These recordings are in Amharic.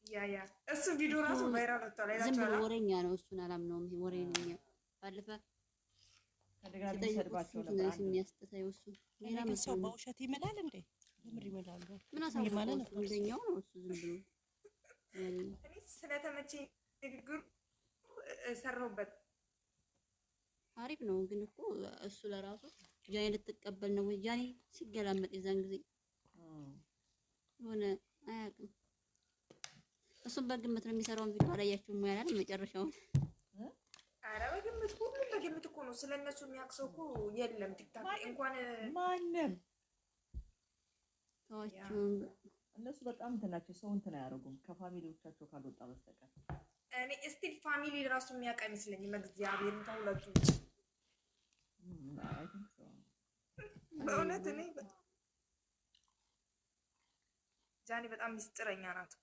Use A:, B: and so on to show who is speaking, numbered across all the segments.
A: ያ እሱ ቪዲዮ ራሱ ቫይራል ወጥቷል።
B: ዝም ብሎ
A: አይታችኋል?
B: ወሬኛ ነው። እሱን አላምነውም። ይሄ ወሬኛ ባለፈ
C: ከደጋግ የሚሰድባቸው ነበር። አንዱ
B: የሚያስጠታው እሱ ሌላ
D: ሰው በውሸት ይምላል እንዴ? የምር ይምላሉ።
B: ምን አሳውቀው እሱ እንደኛው ነው። እሱ ዝም ብሎ
A: እኔ ስለተመቸኝ ንግግሩ ሰራሁበት።
B: አሪፍ ነው ግን እኮ እሱ ለራሱ ጃኒ ልትቀበል ነው ወይ? ጃኒ ሲገላመጥ የዛን ጊዜ ሆነ አያውቅም። እሱም በግምት ነው የሚሰራውን ቪዲዮ አላያችሁም ወይ? ያላል መጨረሻውን
A: ኧረ በግምት ሁሉም በግምት እኮ ነው። ስለነሱ የሚያቅሰው እኮ የለም። ቲክታክ እንኳን
C: ማንም
B: ታዋቸው
C: እነሱ በጣም እንትን ናቸው። ሰው እንትን አያደርጉም ከፋሚሊዎቻቸው ካልወጣ በስተቀር።
A: እኔ እስቲል ፋሚሊ ራሱ የሚያውቅ አይመስለኝም። እግዚአብሔርን ከሁለቱ በእውነት እኔ ጃኒ በጣም ሚስጥረኛ ናት።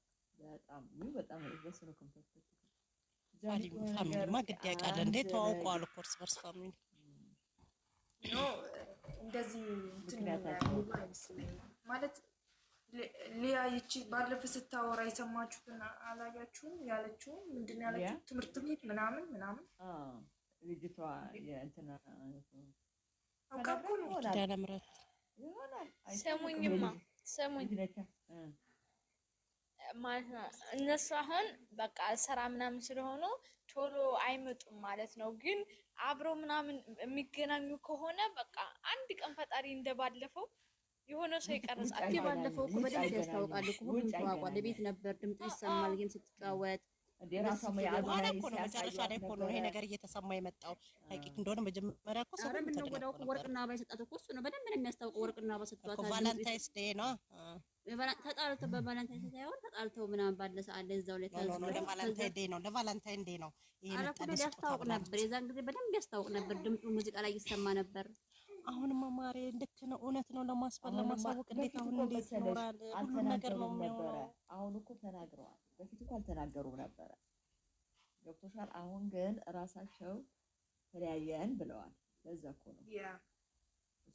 C: በጣም በስነ ኮንታክት
D: ፋሚሊማ ግድ ያውቃል እንዴ? ተዋውቀዋል እኮ እርስ በርስ ፋሚሊ
A: ኖ እንደዚህ እንትን አይመስለኝም ማለት ሊያ ይቺ ባለፈ ስታወራ የሰማችሁትን አላያችሁም? ያለችውም ምንድን ነው ያለችው? ትምህርት ቤት ምናምን
C: ልጅቷ የእንትና
A: አውቃኮ ነው
D: ዳለምረት
E: ሰሙኝማ ሰሙኝ ማለት ነው። እነሱ አሁን በቃ ስራ ምናምን ስለሆኑ ቶሎ አይመጡም ማለት ነው። ግን አብረው ምናምን የሚገናኙ ከሆነ በቃ አንድ ቀን ፈጣሪ እንደባለፈው የሆነ ሰው ይቀርጻል።
B: ባለፈው እኮ በደንብ ያስታውቃል እኮ ሁሉም ተዋቋል። ቤት ነበር ድምፁ ይሰማል። ግን ስትጫወት
D: መጨረሻ ላይ እኮ ነው ይሄ ነገር እየተሰማ የመጣው። ሀቂቅ እንደሆነ መጀመሪያ እኮ ሰው
B: ወርቅና አበባ የሰጣት እኮ እሱ ነው። በደንብ ነው የሚያስታውቀው። ወርቅና አበባ ሰጥቷታል።
D: ቫላንታይንስ ዴይ ነው
B: ተጣልተው በቫላንታይንስ ሳይሆን ተጣልተው ምናምን ባለ ሰዓት ላይ እዛው ላይ
D: ለቫላንታይን ዴይ ነው ለቫላንታይን ዴይ ነው ይሄ መጣ።
B: ያስታውቅ ነበር የዛን ጊዜ በደንብ ያስታውቅ ነበር። ድምፁ ሙዚቃ ላይ ይሰማ ነበር።
D: አሁንማ ማሬ ልክ ነው፣ እውነት ነው። ለማሳወቅ እንዴት አሁን እንዴት ይኖራል? ሁሉም ነገር ነው የሚሆነው።
C: አሁን እኮ ተናግረዋል። በፊት እኮ አልተናገሩም ነበረ። ገብቶሻል? አሁን ግን እራሳቸው ተለያየን ብለዋል። ለዛ እኮ ነው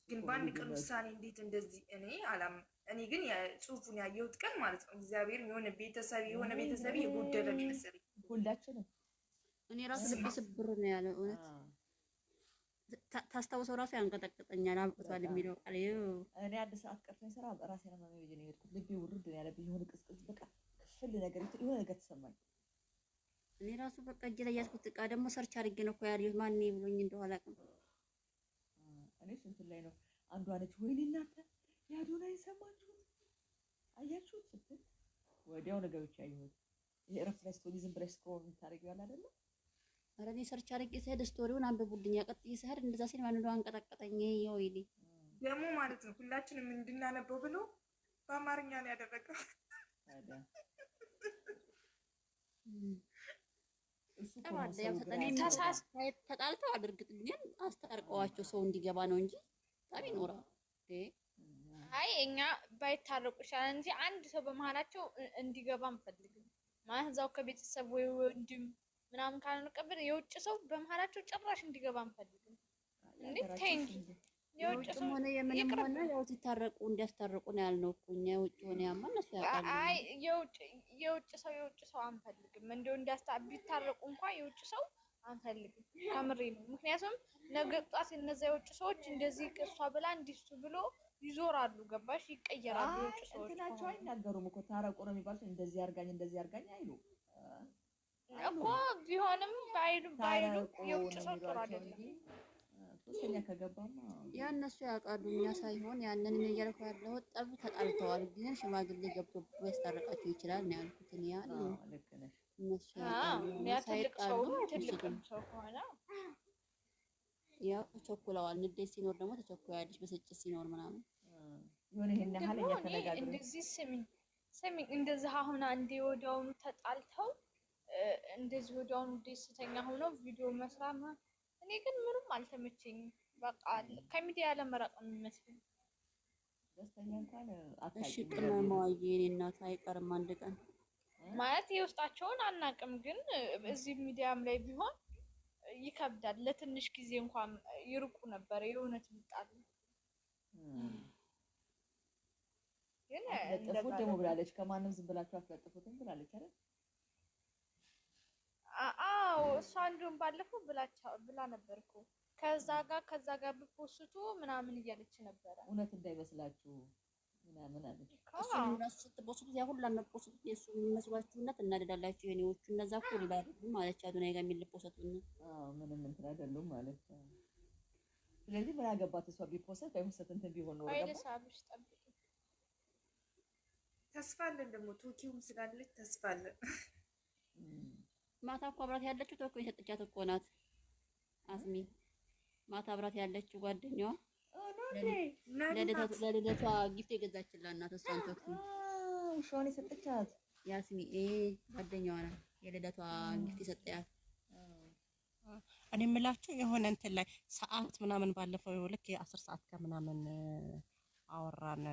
A: ግን በአንድ ቀን ውሳኔ እንዴት እንደዚህ እኔ ግን ጽሁፉን ያየሁት ቀን ማለት ነው እግዚአብሔር የሆነ ቤተሰብ የጎደለ መሰለኝ
C: ሁላችንም።
B: እኔ ራሱ ልብ ስብር ነው ያለው እውነት ታስታውሰው ራሱ ያንቀጠቅጠኛል። አብቅቷል የሚለው ቃል
C: እኔ አንድ ሰዓት ቀርቶኝ ስራ ራሴን ማመን ነው የሄድኩት። ልቤ ውርድ ነው ያለብኝ። የሆነ ቅዝቅዝ በቃ ክፍል ነገር የሆነ ነገር ተሰማኝ።
B: እኔ ራሱ በቃ እጅ ላይ ያዝኩት ዕቃ ደግሞ ሰርች አድርጌ ነው እኮ ያየሁት። ማን ብሎኝ እንደው አላውቅም።
C: እኔ ስንት ላይ ነው አንዷ ነች ወይኔ እናንተ ያዶናይ ሰማችሁት አያችሁት ስትል ወዲያው ነገሮች ያየሁት። ይሄ ረፍ ላይ ስቶሪ ዝም ብለሽ ስክሮል የምታደርጊው አለ አይደለ? ኧረ
B: እኔ ሰርች አድርጌ ስሄድ ስቶሪውን አንብቡልኝ ያቀጥዬ ስሄድ እንደዛ ሲል ማን እንደው አንቀጠቀጠኝ። ይሄው ይሄ
A: ደግሞ ማለት ነው ሁላችንም እንድናነበው ብሎ በአማርኛ ነው ያደረገው። ተጣልተው አድርግት ግን አስታርቀዋቸው ሰው እንዲገባ ነው እንጂ ጠብ ይኖራል።
E: አይ እኛ ባይታረቁ ይሻላል እንጂ አንድ ሰው በመሀላቸው እንዲገባ አንፈልግም። ማለት እዛው ከቤተሰብ ወይ ወንድም ምናምን ካልሆነ ቀበል የውጭ ሰው በመሀላቸው ጭራሽ እንዲገባ አንፈልግም። እንዴ ተይ እንጂ የውጭ ሰው
B: ሆነ የምንም ሆነ ያው ሲታረቁ እንዲያስታርቁ ነው ያልነው እኮ እኛ የውጭ ሆነ ያማ እነሱ ያውቃሉ።
E: አይ የውጭ ሰው አንፈልግም። እንደው ቢታረቁ እንኳን የውጭ ሰው አንፈልግም። ከምሬ ነው። ምክንያቱም ነገ ጧት እነዛ የውጭ ሰዎች እንደዚህ እሷ ብላ እንዲሱ ብሎ ይዞራሉ። ገባሽ? ይቀየራሉ። የውጭ ሰዎች
C: ናቸው አይናገሩም እኮ ታረቁ ነው የሚባሉት። እንደዚህ አርጋኝ አይሉ
E: እኮ ቢሆንም ባይሉ የውጭ ሰው ጥሩ አይደለም።
C: ሶስተኛ ከገባማ
B: ያ እነሱ ያውቃሉ። እኛ ሳይሆን ያንን እኔ እያልኩ ያለሁት ጠብ ተጣልተዋል፣ ግን ሽማግሌ ገብቶ ያስታርቃቸው ይችላል ነው ያልኩት። እኔ ያለው
C: ልክ ነሽ።
B: እነሱ
E: ትልቅ ሰው ከሆነ
B: ያው ተቸኩለዋል። ንዴት ሲኖር ደግሞ ተቸኩላለች፣ ብስጭት ሲኖር ምናምን
C: የሆነ ይሄን ያህል እያተነጋገሩ
E: እንደዚህ ስሚ እንደዚህ አሁን አንዴ ወዲያውኑ ተጣልተው እንደዚህ ወዲያውኑ ደስተኛ ሆነው ቪዲዮ መስራት እኔ ግን ምንም አልተመቸኝም። በቃ ከሚዲያ ለመራቅ ነው የሚመስለኝ።
C: ደስተኛ እንኳን
B: እሺ ቅመማዬ የኔ እናት አይቀርም አንድ ቀን
E: ማለት የውስጣቸውን አናቅም፣ ግን እዚህ ሚዲያም ላይ ቢሆን ይከብዳል። ለትንሽ ጊዜ እንኳን ይርቁ ነበር የእውነት ይጣሉ። ግን
C: አትለጥፉት ደግሞ ብላለች። ከማንም ዝም ብላችሁ አትለጥፉትም ብላለች አይደል?
E: አዎ እሷ እንደውም ባለፈው ብላ ነበር እኮ ከዛ ጋር ብፖስቱ ምናምን እያለች ነበረ።
C: እውነት እንዳይመስላችሁ ምናምን አለች።
B: እሱን እራሱ ስትፖስቱት ያ ሁላ መፖስቱት የእሱ የሚመስሏችሁና ትናደዳላችሁ። የኔዎቹ እነዛ እኮ ሌላ አይደሉም ማለች አዶናይ ጋር የሚልፖሰቱን
C: ምንም እንትን አይደሉም ማለት ነው። ስለዚህ ምን አገባት እሷ ቢፖሰት ባይፖሰት እንትን ቢሆን ነው
E: አይደል? ሳብሽ ጠብቂ።
A: ተስፋ አለን ደግሞ ቶኪውም ስላለች ተስፋ አለን።
B: ማታ እኮ አብራት ያለችው ቶኪዮ የሰጠቻት እኮ ናት አስሚ። ማታ አብራት ያለችው ጓደኛዋ ለልደቷ ጊፍት የገዛችላት ናት። እሷን ቶኪዮ
C: ውሻዋን የሰጠቻት
B: ያስሚ ጓደኛዋ ናት። የልደቷ ጊፍት የሰጠያት
D: እኔ የምላችሁ የሆነ እንትን ላይ ሰዓት ምናምን ባለፈው ልክ የ10 ሰዓት ከምናምን አወራን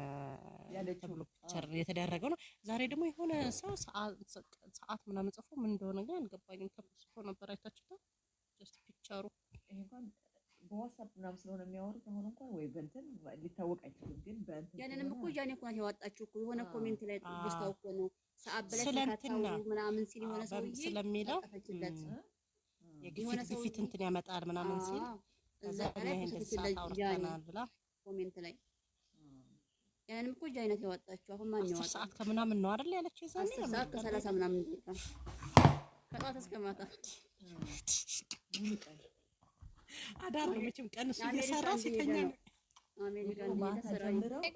D: ተብሎ ፒክቸር የተደረገው ነው። ዛሬ ደግሞ የሆነ ሰው ሰዓት ምናምን ጽፎ ምን እንደሆነ ግን አልገባኝም። ተፖስቶ ነበር አይታችሁታል? ጀስት ፒክቸሩ
C: ይሄ እንኳን በዋትስአፕ ምናምን ስለሆነ የሚያወሩት አሁን እንኳን ወይ በእንትን ሊታወቅ አይችልም። ግን በእንትን
B: ያንንም እኮ ጃኒ እኮ ናት ያወጣችው እኮ የሆነ ኮሜንት ላይ ወስታው እኮ ነው ሰዓት በላይ ተካታው ምናምን ሲል የሆነ ሰው
D: ስለሚለው የግፊት ግፊት እንትን ያመጣል ምናምን ሲል ከዛ ላይ እንደዛ አውርተናል ብላ
B: ኮሜንት ላይ ያንንም እኮ ጃኒ ናት ያወጣችው። አሁን ማን ያወጣው?
C: 10 ሰዓት ከምናምን ነው አይደል ያለችው? ይዛኔ
B: 10 ሰዓት ከ30 ምናምን ደቂቃ ከጧት እስከ ማታ
D: አዳር ነው መቼም ቀን እሱ እየሰራ ሲተኛ ነው።
B: አሜሪካ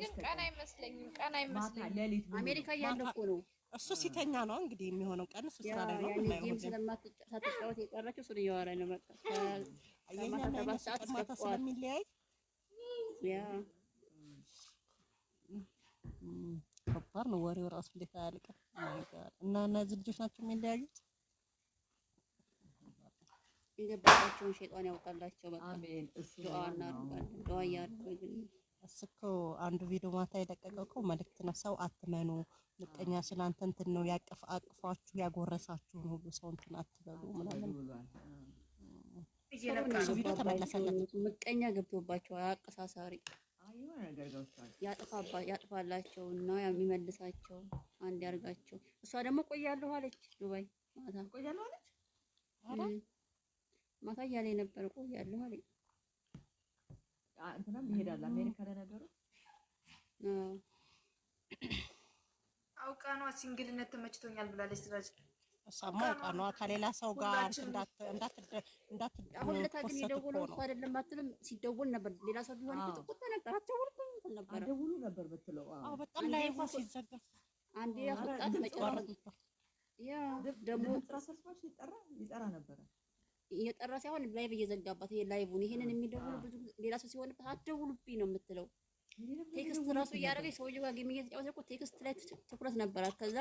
E: ግን ቀን አይመስለኝም። ቀን አይመስለኝም።
B: አሜሪካ ያለው እኮ ነው
D: እሱ ሲተኛ ነው እንግዲህ የሚሆነው። ቀን እሱ ስራ ላይ ነው
B: እና ጌም ስለማትጫወት የቀረችው እሱን እያወራ ነው። በቃ
D: ከማታ 7 ሰዓት እስከ ጠዋት ስለሚለያይ
B: ያ
D: ከባድ ነው ወሬው ራሱ እንዴት አያልቅም። እና እነዚህ ልጆች ናቸው የሚለያዩት።
B: የገባቸውን ሸይጣን ያውቃላቸው። በቃ
C: አሜን።
B: ዱአ እናደርጋለን። ዱአ ያደርጋለን።
D: እስኮ አንዱ ቪዲዮ ማታ የለቀቀው እኮ መልእክት ነው። ሰው አትመኑ፣ ምቀኛ ስላንተ እንትን ነው አቅፏችሁ ያጎረሳችሁን ሁሉ ሰው እንትን አትበሉ ምናምን
A: እየነካው
D: ቪዲዮ ተመለሰለት።
B: ምቀኛ ገብቶባቸዋል። አቀሳሳሪ ያጥፋላቸው እና የሚመልሳቸው አንድ ያርጋቸው። እሷ ደግሞ ቆያለሁ አለች። ዱባይ ማታ
C: ቆያለሁ አለች።
B: ማታ እያለኝ ነበር ቆያለሁ አለኝ።
C: እንትናም ይሄዳል አሜሪካ ለነገሩ።
A: አውቃ ነው ሲንግልነት ተመችቶኛል ብላለች። ስለዚህ
D: እሷማ አውቃ ነው ከሌላ ሰው ጋር እንዳት
B: አሁን ለታግን የደወለው እሱ አይደለም አትልም። ሲደውል ነበር ሌላ ሰው ቢሆን ቁጣ ነበር። አትደውልም ነበር
C: አደውሉ ነበር ብትለው
D: በጣም ላይፏ ሲዘጋ
B: አንዴ ያስወጣት መጨረሻ ያ ደግሞ
C: ትራንስፈር ይጠራ ነበር
B: እየጠራ ሳይሆን ላይቭ እየዘጋባት ይሄ ላይቭን ይሄንን የሚደውሉ ብዙ ሌላ ሰው ሲሆን አትደውሉብኝ ነው የምትለው። ቴክስት ራሱ እያደረገች ሰውዬው ጋር ጌም እየተጫወተ እኮ ቴክስት ላይ ትኩረት ነበራት። ከዛ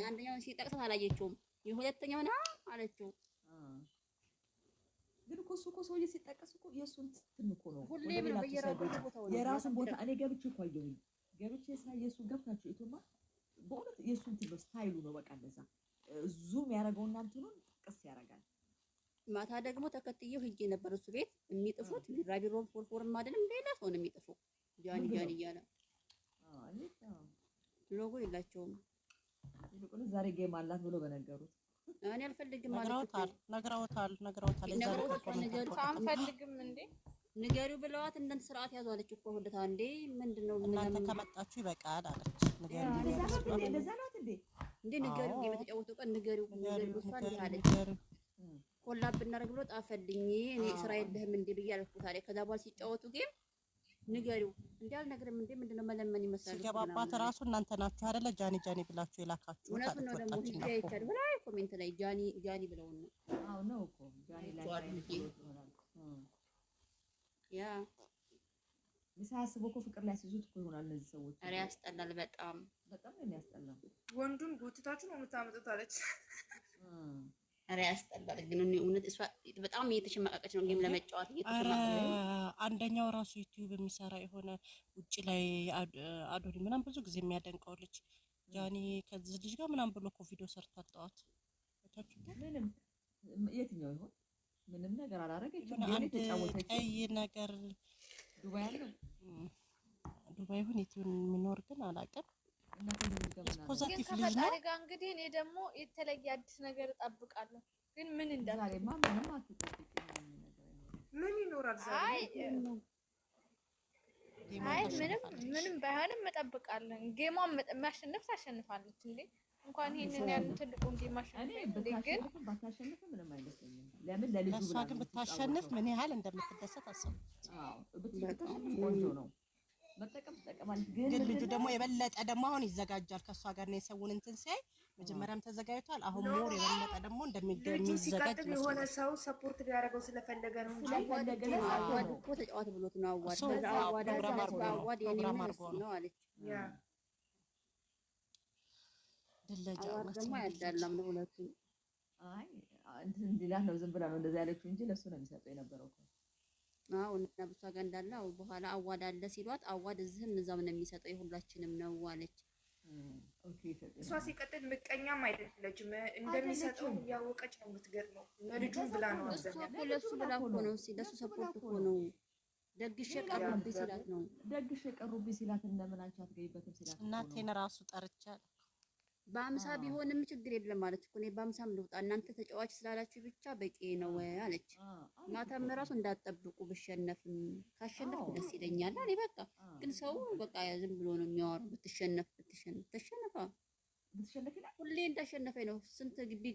B: አንደኛውን ሲጠቅሳት አላየችውም። የሁለተኛውን አለችው።
C: ግን እኮ እሱ እኮ ሰውዬ ሲጠቀስ እኮ የእሱን እንትን እኮ ነው
B: ሁሌም ነው በየራሱ
C: የራሱን ቦታ እኔ ገብቼ እኮ አየሁኝ። ገብቼ ሳይ የእሱ ገብታችሁ ኢትዮማ በእውነት የእሱ እንትን ነው ስታይሉ ነው በቃ እንደዛ ዙም ያደረገውና እንትኑን ጥቅስ ያደርጋል።
B: ማታ ደግሞ ተከትየው ሂጄ ነበር እሱ ቤት። የሚጥፉት ቢራቢሮን ፎርፎርም አይደለም ሌላ ሰው ነው የሚጥፉ። ጃኒ እያለ ሎጎ የላቸውም።
C: ይልቁንስ ዛሬ ጌም አላት ብሎ በነገሩት
B: እኔ አልፈልግም ማለት
D: ነግረውታል።
E: አንፈልግም እንዴ
B: ንገሪው ብለዋት እንደንት ስርዓት ያዙ አለች እኮ ሁለታ እንዴ ምንድነው
D: እናንተ ከመጣችሁ ይበቃል አለች። ንገሪው
C: እንደዛ ናት እንዴ
B: ንገሪው ጌም የተጫወተው ቀን ንገሪው እሷ እንዴት አለች። ኮላብ ብናደርግ ብሎ ጣፈልኝ። እኔ ስራ የለህም እንዴ ብዬ አልኩት አለ። ከዛ በኋላ ሲጫወቱ ጌም ንገሪው እንዴ አልነግርም እንዴ ምንድነው መለመን ይመስላል።
D: ሲገባባት ራሱ እናንተ ናችሁ አይደለ ጃኒ ብላችሁ የላካችሁ።
B: እውነቱን ነው ደግሞ ሂጂ አይቻል ብላ ኮሜንት ላይ ጃኒ ብለው ነው።
C: አዎ ነው እኮ ጃኒ ላይ
B: ያ
C: ሳያስበው እኮ ፍቅር ላይ ሲዙት እኮ ይሆናል እነዚህ ሰዎች።
B: ኧረ ያስጠላል። በጣም
C: ነው የሚያስጠላው።
A: ወንዱን ጎትታችሁ ነው የምታመጡት አለች።
B: ኧረ ያስጠላል። ግን እውነት እሷ በጣም እየተሸማቀቀች ነው ጌም ለመጫወት እየተሸማቀቀች ነው።
D: አንደኛው ራሱ ዩቲዩብ የሚሰራ የሆነ ውጪ ላይ አዶኒ ምናምን ብዙ ጊዜ የሚያደንቀው ልጅ ጃኒ ከዚህ ልጅ ጋር ምናምን ብሎ እኮ ቪዲዮ ሰርታ ጠዋት
C: ምንም የትኛው ይሆን ምንም ነገር አላረገችም።
D: አንድ ቀይ ነገር
C: ዱባይ አለው
D: ዱባይ ይሁን የት የሚኖር ግን አላውቅም። ፖዘቲቭ
E: ግን
D: ልጅ ነው።
E: ከፈጣሪ ጋር እንግዲህ እኔ ደግሞ የተለየ አዲስ ነገር እጠብቃለሁ። ግን ምን
C: ዛሬማ ምንም አትጠብቂም።
A: ምን ይኖራል ዛሬ?
E: አይ ምንም ባይሆንም እጠብቃለሁ። ጌሟን የሚያሸንፍ ታሸንፋለች እንዴ! እንኳን ይሄንን ያን ትልቁን ጌም ማሸነፍ ግን
C: ባታሸንፍ ምንም አይመስለኝም። ለምን ለልጁ
D: ለእሷ ግን ብታሸንፍ ምን ያህል እንደምትደሰት አስቡ።
C: አዎ ብትሸነፍ ቆንጆ ነው። መጠቀም ትጠቀማለች። ግን
D: ልጁ ደግሞ የበለጠ ደግሞ አሁን ይዘጋጃል ከእሷ ጋር ነው የሰውን እንትን ሲያይ መጀመሪያም ተዘጋጅቷል። አሁን ሞር የበለጠ ደግሞ እንደሚዘጋጅ
A: የሆነ ሰው ሰፖርት ሊያደርገው ስለፈለገ ነው እንጂ
B: አዋድ እኮ ተጫዋት ብሎት ነው። አዋድ ከዛ አዋድ አዋድ የኔም ነው አለች።
A: ያ
D: ድለጃ
B: አዋድ ደግሞ ያዳላም ነው ሁለቱም።
C: አይ እንትን እንዲላት ነው ዝም ብላ ነው እንደዛ ያለችው እንጂ ለሱ ነው የሚሰጠው የነበረው እኮ።
B: አዎ እና ብሷ ጋር እንዳለ በኋላ አዋድ አለ ሲሏት አዋድ እዚህም እዛም ነው የሚሰጠው የሁላችንም ነው አለች።
C: ኦኬ
A: እሷ ሲቀጥል ምቀኛም አይደለችም። እንደሚሰጠው እያወቀች ነው የምትገርመው። ለልጁም ብላ ነው አብዛኛው
B: ለሱ ብላ እኮ ነው ለሱ ሰፖርት እኮ ነው። ደግሼ ቀሩብኝ ሲላት ነው
C: ደግሼ ቀሩብኝ ሲላት እንደምን አንቺ አትገይበትም ሲላት
D: እናቴን ራሱ ጠርቻለሁ።
B: በአምሳ ቢሆንም ችግር የለም ማለት እኮ ነው። በአምሳም ልውጣ እናንተ ተጫዋች ስላላችሁ ብቻ በቂ ነው አለች። ማታም ራሱ እንዳትጠብቁ ብሸነፍም ካሸነፍኩ ደስ ይለኛል አለ። በቃ ግን ሰው በቃ ዝም ብሎ ነው የሚያወራው። ብትሸነፍ ተሸነፈ ሁሌ እንዳሸነፈኝ ነው። ስንት ግቢ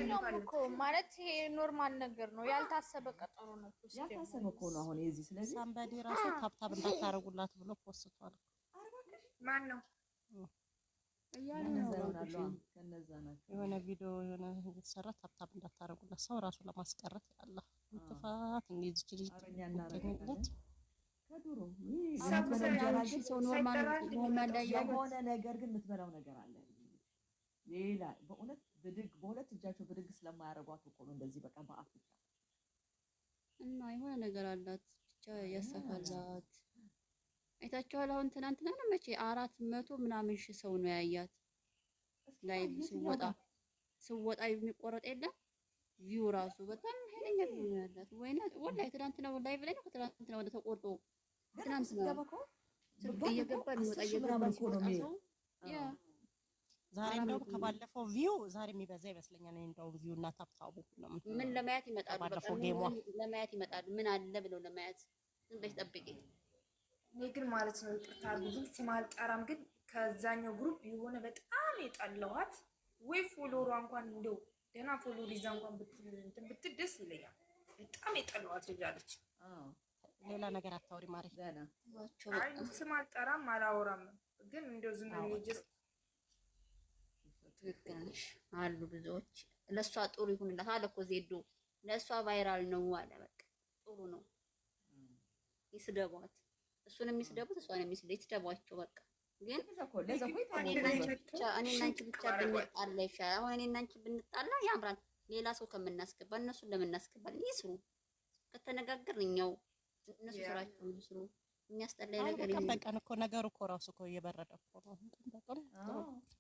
E: ነው እኮ ማለት ይሄ ኖርማል ነገር ነው። ያልታሰበ ቀጠሮ ነው።
C: ያልታሰበ እኮ ነው አሁን የዚህ ስለዚህ
D: ሳምባዲ ራሱ ታብታብ እንዳታረጉላት ብሎ ፖስቷል።
A: ማን ነው
D: የሆነ ቪዲዮ የሆነ እየተሰራ ታብታብ እንዳታረጉላት ሰው ራሱ ለማስቀረት ያለ ጥፋት እንግዲህ ልጅ ተገኘለት
C: ከድሮ
B: ሰው ኖርማል
C: የሆነ ነገር ግን የምትበላው ነገር አለ። ሌላ በእውነት ብድግ በሁለት እጃቸው ብድግ ስለማያደርጓት እኮ ነው እንደዚህ በቃ በአፍ ብቻ
B: እና የሆነ ነገር አላት ብቻ ያሳፋላት። አይታችኋል? አሁን ትናንትና ነው መቼ 400 ምናምን ሺህ ሰው ነው ያያት። ላይ ስወጣ የሚቆረጥ የለም ቪው ራሱ በጣም ኃይለኛ ቪው ነው ያላት። ወላሂ ትናንትና ላይቭ ላይ ነው ትናንትና ወደ ተቆርጦ ትናንትና እየገባ የሚወጣ እየገባ ነው ያ
D: ዛሬ እንደውም ከባለፈው ቪው ዛሬ የሚበዛ ይመስለኛል። እንደውም ቪው እና ታብታቡ ነው
B: ምን ለማየት ይመጣሉ።
D: ባለፈው ጌሟ
B: ለማየት ይመጣሉ። ምን አለ ብለው ለማየት ዝም ብለሽ ጠብቂ።
A: እኔ ግን ማለት ነው ይቅርታ ብዙ ስም አልጠራም፣ ግን ከዛኛው ግሩፕ የሆነ በጣም የጠላኋት ወይ ፎሎሯ እንኳን እንደው ደህና ፎሎ ሊዛ እንኳን እንትን ደስ ይለኛል። በጣም የጠላኋት ልጅ አለች።
D: ሌላ ነገር አታውሪ ማሪ።
A: አይ ስም አልጠራም አላወራም፣ ግን እንደው ዝም ብዬ ጀስት
B: ትክክል ነሽ አሉ ብዙዎች። ለእሷ ጥሩ ይሁንላት አለ እኮ ዜዶ ለእሷ ቫይራል ነው አለ። በቃ ጥሩ ነው ይስደቧት። እሱን የሚስደቡት እሷን ይስደቧቸው። በቃ ግን እኔና አንቺ ብቻ ብንጣላ ይሻላል። አሁን እኔና አንቺ ብንጣላ ያምራል። ሌላ ሰው ከምናስገባ እነሱን ለምናስገባለን ይስሩ። ከተነጋገርን እኛው እነሱ ስራቸውን ይስሩ። የሚያስጠላኝ ነገር
D: ይሄ በቀን እኮ ነገሩ እኮ ራሱ እኮ እየበረደ እኮ ነው።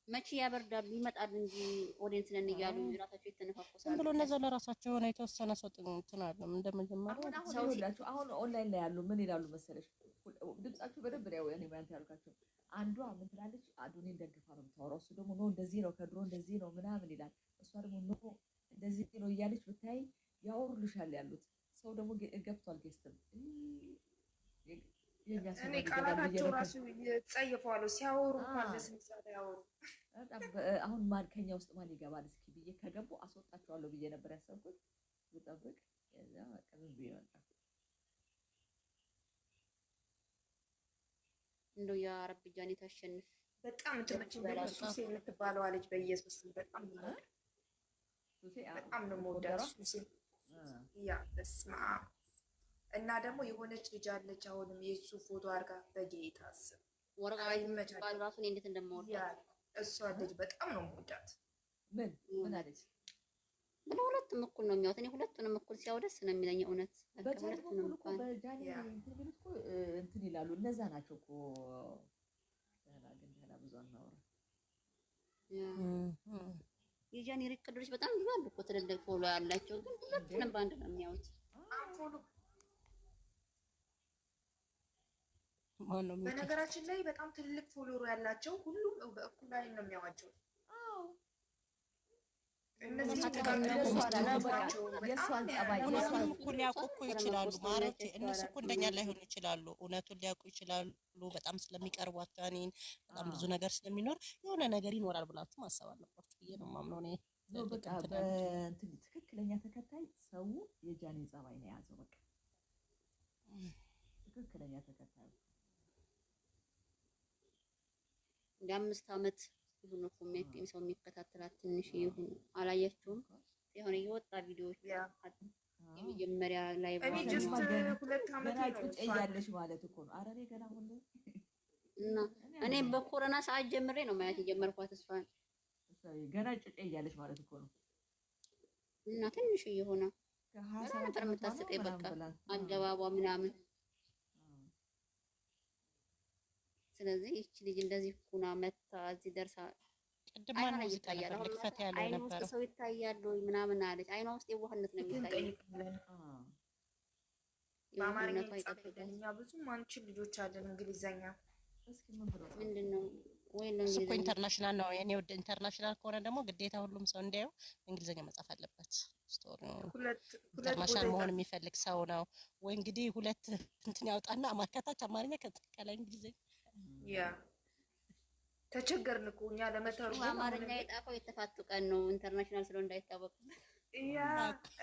B: መቼ ያበርዳሉ? ይመጣሉ እንጂ ኦዲየንስ ነን እያሉ ራሳቸው የተነፋፈሳሉ።
D: ዝም ብሎ እነዛ ለራሳቸው የሆነ የተወሰነ ሰው እንትን አለ እንደመጀመሪያው
C: አሁን ኦንላይን ላይ ያሉ ምን ይላሉ መሰለሽ? ድምጻችሁ በደንብ ነው ያኔ ማለት ያልካቸው። አንዷ ምን ትላለች? አዱኔን ደግፋ ነው የምታወራው። እሱ ደግሞ ነው እንደዚህ ነው ከድሮ እንደዚህ ነው ምናምን ይላል። እሷ ደግሞ ነው እንደዚህ ነው እያለች ብታይ ያወሩልሻል ያሉት ሰው ደግሞ ገብቷል። ጌስትም
A: እኔ ቃላቸው ራሱ ይጸየፋሉ ሲያወሩ እንኳን ለስንት ሰዓት ያወሩ።
C: አሁን ማን ከኛ ውስጥ ማን ይገባል እስኪ ብዬ ከገቡ አስወጣቸዋለሁ ብዬ ነበር ያሰብኩት። ልጠብቅ እዛ ቀብብ ይወጣ
B: እንደው ያ ረብ ጃኒ ታሸንፍ።
A: በጣም ትመጪኝ ሱሴ የምትባለው አለች። በኢየሱስ በጣም ነው የምወዳት ሱሴ። ያ በስመ አብ። እና ደግሞ የሆነች ልጅ አለች አሁንም የሱ ፎቶ አድርጋ በጌታ ስም
B: ወርቃ ይመቻል ራሱን እንዴት እንደምወዳት
A: እሷ ልጅ በጣም ነው የምወዳት።
C: ምን አለች?
B: ግን ሁለቱም እኩል ነው የሚያወት። እኔ ሁለቱንም እኩል ሲያው ደስ ነው የሚለኝ እውነት።
C: ሁለቱንም እኮ በጃኒ እንትን ይላሉ። እነዛ ናቸው እኮ ገና ብዙ አናወራ።
B: የጃኒ ሪከርዶች በጣም ብዙ አሉ እኮ ትልልቅ ፎሎ ያላቸው፣ ግን ሁለቱንም በአንድ ነው የሚያዩት።
D: ማነው የሚከፍት?
A: በነገራችን ላይ በጣም ትልቅ ፎሎወር ያላቸው ሁሉም በእኩል ላይ ነው የሚያዋቸው። እነዚህ
D: እውነቱን እኮ ሊያውቁ እኮ ይችላሉ ማለቴ። እነሱ እኮ እንደኛ ላይሆኑ ይችላሉ። እውነቱን ሊያውቁ ይችላሉ። በጣም ስለሚቀርቧት ጃኒን በጣም ብዙ ነገር ስለሚኖር የሆነ ነገር ይኖራል ብላችሁ ማሰብ አለባችሁ ብዬ ነው የማምነው እኔ።
C: በቃ ትክክለኛ ተከታይ ሰው የጃኒ ጸባይ ነው የያዘው። በቃ ትክክለኛ ተከታይ
B: እንደ 5 ዓመት ይሁን እኮ ሰው የሚከታተላት ትንሽ ይሁን አላያችሁም? የሆነ የወጣ ቪዲዮዎች የመጀመሪያ ላይ
A: እኔ ጀስት 2 ዓመት ነው
C: ያለሽ ማለት እኮ ነው። ኧረ እኔ ገና ሁሉ
B: እና እኔ በኮሮና ሰዓት ጀምሬ ነው ማየት የጀመርኳት እሷን።
C: ገና ጭጭ እያለሽ ማለት እኮ ነው።
B: እና ትንሽ የሆነ ነበር የምታስቀኝ በቃ አገባቧ ምናምን። ስለዚህ ይቺ ልጅ እንደዚህ ኩና መታ እዚህ ደርሳ
D: ቅድም ማን ሙዚቃ ነበር ልክፈት ያለው
B: አይኗ
D: ነበር
B: ውስጥ ሰው ይታያል ወይ ምናምን አለች። አይኗ ውስጥ የዋህነት ነው የሚታየው።
A: በአማርኛ ይጻፍልን። እኛ ብዙ ማንችል ልጆች አለን እንግሊዘኛ
B: ምንድን ነው ወይ ነው
D: እኮ ኢንተርናሽናል ነው። የኔ ወደ ኢንተርናሽናል ከሆነ ደግሞ ግዴታ ሁሉም ሰው እንዲያየው እንግሊዘኛ መጻፍ አለበት። ስቶሪው ኢንተርናሽናል መሆን የሚፈልግ ሰው ነው ወይ እንግዲህ ሁለት እንትን ያውጣና አማካታች አማርኛ ከላይ እንግሊዘኛ
A: ያ ተቸገርን እኮ እኛ ለመተርጎም።
B: በአማርኛ የጣፈው የተፋቱ ቀን ነው ኢንተርናሽናል ስለ እንዳይታወቅበት።
A: ያ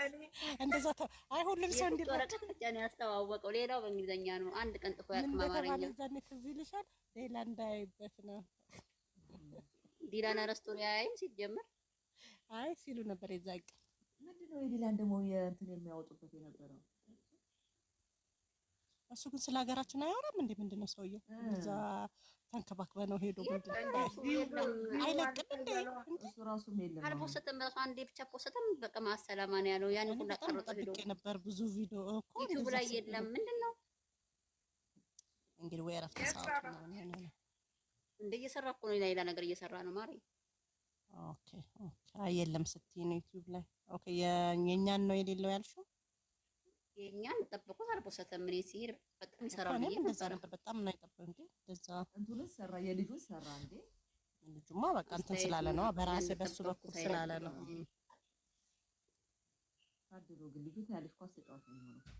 A: እኔ
D: እንደዛ አይ ሁሉም ሰው እንዲረዳ
B: ብቻ ነው ያስተዋወቀው። ሌላው በእንግሊዘኛ ነው። አንድ ቀን ጥፎ ያቅም አማርኛ
D: ዛኔ ትዝ ይልሻል። ሌላ እንዳይበት ነው
B: ዲላና ረስቶሪ አይም ሲጀመር
D: አይ ሲሉ ነበር የዛቅ
C: ምንድነው የዲላን ደግሞ የእንትን የሚያወጡበት የነበረው
D: እሱ ግን ስለ ሀገራችን አያወራም እንዴ? ምንድነው ሰውየው እዛ ተንከባክበ ነው ሄዶ አይለቅም እንዴ?
C: እሱ ራሱ የለም
B: አልፖስተም ራሱ አንዴ ብቻ ፖስተም በቃ ማሰላማ ነው ያለው። ያን ሁሉ ቀርጦ ሄዶ
D: ነበር ብዙ ቪዲዮ እኮ
B: ዩቲዩብ ላይ የለም። ምንድነው
D: እንግዲህ ወይ አረፍተ ሰዓት ነው
B: እንደ እየሰራ እኮ ነው ሌላ ነገር እየሰራ ነው ማሪ።
D: ኦኬ ኦኬ የለም ስትይ ነው ዩቲዩብ ላይ ኦኬ። የኛን ነው የሌለው ያልሽው?
B: የኛን ጠብቆ አልፖስተም ምን ሲሄድ በጣም ይሰራል ነው
D: እንደዛ ነበር። በጣም ነው የጠበቀው እንዴ እንደዛ
C: እንትኑን ሰራ የልጁን ሰራ እንዴ?
D: ልጁማ በቃ እንትን ስላለ ነው በራሴ በሱ በኩል ስላለ ነው።
C: ታድሎ ግን ልጁ ታያለሽ ኳስ ተጫዋች ነው የሚሆነው።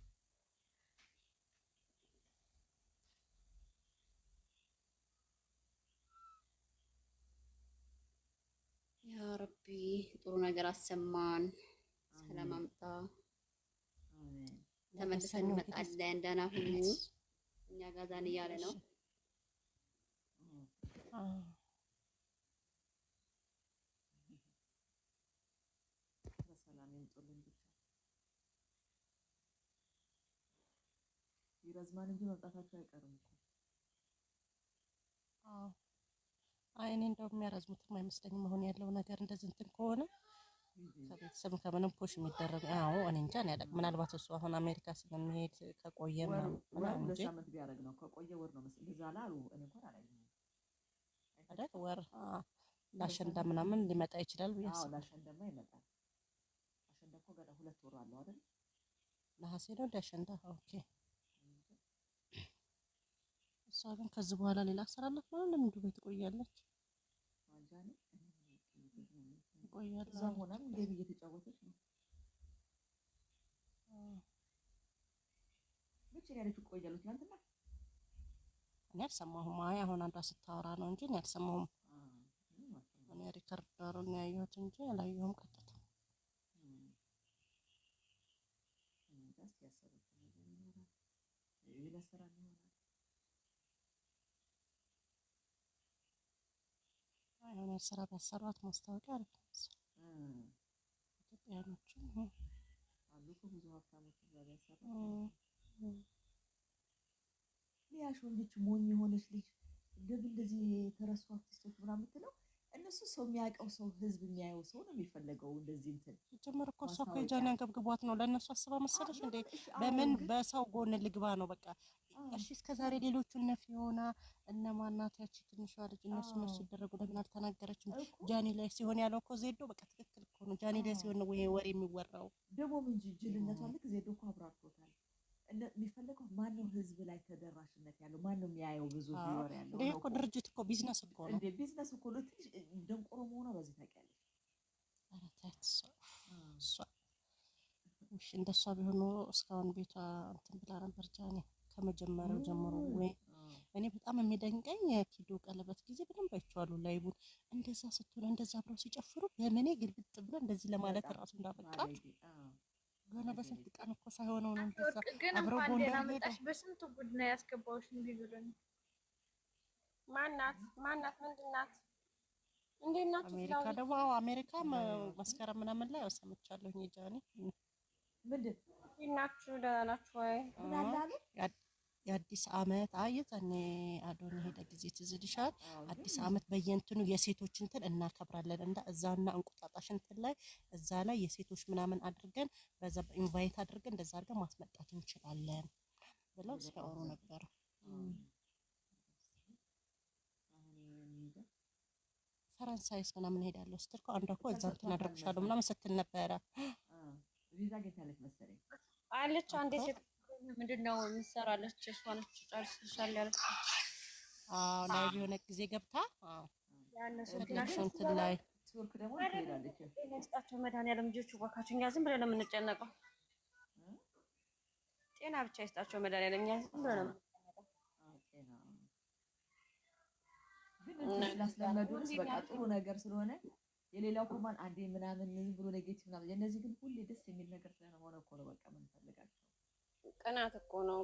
B: ያ ረቢ ጥሩ ነገር አሰማን፣ ሰላም አምጣ። ተመልሰን እንመጣለን። ደህና ሁኑ። እኛ ጋዛን እያለ ነው።
C: በሰላም ይምጡልን ብቻ። ይረዝማን እንጂ መምጣታቸው አይቀርም እኮ።
D: አይ እኔ እንደውም የሚያረዝሙትም አይመስለኝም። አሁን ያለው ነገር እንደዚህ እንትን ከሆነ ከቤተሰብ ከምንም ፑሽ የሚደረግ አዎ እኔ እንጃ ነው ያለው። ምናልባት እሱ አሁን አሜሪካ ስለሚሄድ ከቆየ ምናምን እንጂ
C: ሳምንት ቢያደርግ ነው ከቆየ ወር ነው መሰለኝ። እዛ ላይ አሉ እኔ እንኳን አላየሁም
D: አይደል? ወር ላሸንዳ ምናምን ሊመጣ ይችላል ብዬ
C: አዎ ላሸንዳማ ይመጣል። አሸንዳ እኮ ገና 2 ወር አለው አይደል?
D: ነሐሴ ነው ላሸንዳ። ኦኬ እሷ ግን ከዚህ በኋላ ሌላ አሰራላት ማለት ለምን ዱባይ ትቆያለች?
C: አንጃኔ
D: ቆያለች
C: እዛ ሆናም እንዴ እየተጫወተች ነው። ብቻ ያለች ቆያለች ትናንትና
D: እኔ አልሰማሁም። አይ አሁን አንዷ ስታወራ ነው እንጂ እኔ አልሰማሁም። እኔ ሪከርደሩን ያየሁት እንጂ አላየሁም ቀጥታ። አሁን ስራ ቢያሰሯት ማስታወቂያ አሪፍ ነው። ኢትዮጵያኖቹ
C: አሉ እኮ ብዙ ሀብታሞች እዛ ቢያሰሯት ሊያሾ ልጅ ሞኝ የሆነች ልጅ እንደዚህ የተረሱ አርቲስቶች ምናምን የምትለው እነሱ ሰው የሚያውቀው ሰው ህዝብ የሚያየው ሰው ነው የሚፈለገው። እንደዚህ እንትን
D: ጀመረ እኮ እሷ እኮ የጃኒ አንገብግቧት ነው ለእነሱ አስባ መሰለሽ እንዴ? በምን በሰው ጎን ልግባ ነው በቃ። እሺ እስከዛሬ ሌሎቹ እነ ፊዮና እነ ማናት ያቺ ትንሿ ልጅ እነሱ ሲደረጉ ለምን አልተናገረችም? ጃኒ ላይ ሲሆን ያለው እኮ ዜዶ በቃ ትክክል እኮ ነው። ጃኒ ላይ ሲሆን ነው ይሄ ወሬ የሚወራው።
C: ደግሞ ምን ጅልነቷ ልክ ዜዶ እኮ አብራርቶታል። የሚፈልገው ማነው? ህዝብ ላይ ተደራሽነት ያለው ማነው? የሚያየው ብዙ ቪወር ያለው
D: ይሄ እኮ ድርጅት እኮ ቢዝነስ እኮ ነው።
C: እንደ ቢዝነስ እኮ ነው። ትንሽ ደንቆሮ መሆኗ በዚህ ታውቂያለሽ።
D: ኧረ ተይ እሷ እሺ፣ እንደሷ ቢሆን ኖሮ እስካሁን ቤቷ እንትን ብላ ነበር ጃኒ ከመጀመሪያው ጀምሮ። ወይ እኔ በጣም የሚደንቀኝ የኪዶ ቀለበት ጊዜ በደንብ አይቼዋለሁ። ላይቡን እንደዛ ስትሆን እንደዛ አብረው ሲጨፍሩ በምኔ ግልብጥ ብሎ እንደዚህ ለማለት ራሱ እንዳበቃት ገና በስንት ቀን እኮ ሳይሆነው ነው እንደዛ አብረው ጎንደር ሄደ።
E: በስንት ጉድ ነው ያስገባውሽ እንዴ ብሎኝ።
F: ማናት ምንድን ናት? እንዴት ናችሁ?
D: አሜሪካ ደግሞ አሜሪካ መስከረም ምናምን ላይ ሰምቻለሁ። ጃኒ
C: ምንድን
F: ናችሁ? ደህና ናችሁ ወይ?
D: የአዲስ አመት የዛኔ አዶኒ ሄደ ጊዜ ትዝ ይልሻል። አዲስ አመት በየእንትኑ የሴቶች እንትን እናከብራለን እና እዛና እንቁጣጣሽ እንትን ላይ እዛ ላይ የሴቶች ምናምን አድርገን በዛ ኢንቫይት አድርገን እንደዛ አድርገን ማስመጣት እንችላለን ብለው ሲያወሩ ነበር። ፈረንሳይስ ምናምን ሄዳለሁ ስትል እኮ አንዷ እኮ እዛ እንትን አደርግሻለሁ ምናምን ስትል ነበረ።
C: ቪዛ አግኝታለች መሰለኝ
F: አለች። አንዴ ሴት ምንድን ነው የምትሰራለች? እሷ ነች ጨርሰሻል ያለች።
D: ላይ የሆነ ጊዜ ገብታ
F: ያነሱ
D: እንትን ላይ
C: ስወርክ ደግሞ ትሄዳለች።
F: ይስጣቸው መድኃኒዓለም ልጆቹ እባካችሁ። እኛ ዝም ብለን ነው የምንጨነቀው። ጤና ብቻ ይስጣቸው መድኃኒዓለም። እኛ ዝም ብለን ነው
C: ግን ስላስለመዱን በቃ ጥሩ ነገር ስለሆነ የሌላው ኮማን አንዴ ምናምን ዝም ብሎ ኔጌቲቭ ምናምን፣ የነዚህ ግን ሁሌ ደስ የሚል ነገር ስለሆነ እኮ ነው በቃ የምንፈልጋቸው።
F: ቅናት እኮ ነው።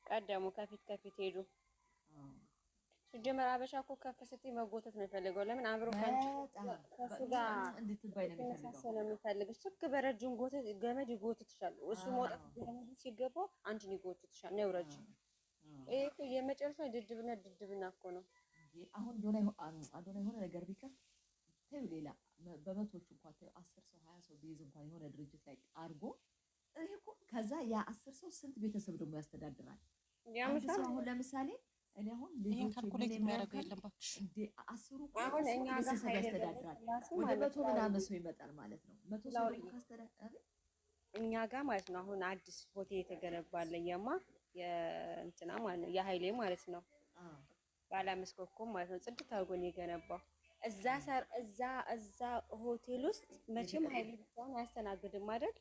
F: ቀደሙ ከፊት ሄዱ። ሲጀመር አበሻ እኮ ከፍ ስትይ መጎተት ነው የሚፈልገው። ለምን አብሮ ከሱ ጋር
C: እንድትባይ ነው
F: የሚፈልገው። ስክ በረጅም ገመድ ይጎትትሻል። እሱ መውጣት ገመዱ ሲገባው አንቺን ይጎትትሻል። ነው ረጅ። ይሄ እኮ የመጨረሻ ድድብና እኮ ነው።
C: አሁን አዶና የሆነ ነገር ቢከፍ ተይው፣ ሌላ በመቶቹ እንኳን ተይው 10 ሰው 20 ሰው ቢይዝ እንኳን የሆነ ድርጅት ላይ አድርጎ ይሄ እኮ ከዛ ያ 10 ሰው ስንት ቤተሰብ ደግሞ ያስተዳድራል። አንድ ሰው አሁን ለምሳሌ እኔ አሁን
D: ይሄን ካልኩሌት የሚያደርገው የለም ባክሽ።
C: እንዴ 10 አሁን እኛ ጋር ያስተዳድራል ወደ 100 ምናምን ሰው ይመጣል ማለት ነው። 100 ሰው ካስተዳደረ
F: እኛ ጋር ማለት ነው። አሁን አዲስ ሆቴል የተገነባለ የእንትና ማለት ነው የኃይሌ ማለት ነው ባለ 5 ኮከብ ማለት ነው። ጽድት አድርጎ ነው የገነባው። እዛ ሆቴል ውስጥ መቼም ኃይሌ ብቻውን አያስተናግድም አይደል?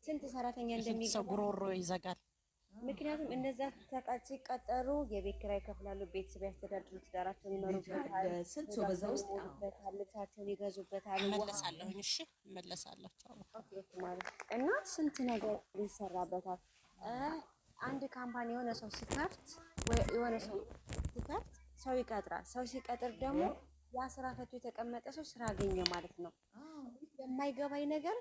F: ስንት ሰራተኛ እንደሚገባ
D: ጉሮሮ ይዘጋል።
F: ምክንያቱም እነዛ ሲቀጠሩ የቤት ኪራይ ይከፍላሉ፣ ቤተሰብ ያስተዳድሩ፣ ትዳራቸውን ይመሩበታል፣
C: ስንት ሰው በዛ ውስጥ
F: ልብሳቸውን ይገዙበታል።
D: እመለሳለሁ። እሺ እመለሳለሁ
F: ማለት እና ስንት ነገር ይሰራበታል። አንድ ካምፓኒ የሆነ ሰው ሲከፍት ሰው ይቀጥራል። ሰው ሲቀጥር ደግሞ ያ ስራ ፈቶ የተቀመጠ ሰው ስራ አገኘ ማለት ነው። የማይገባኝ ነገር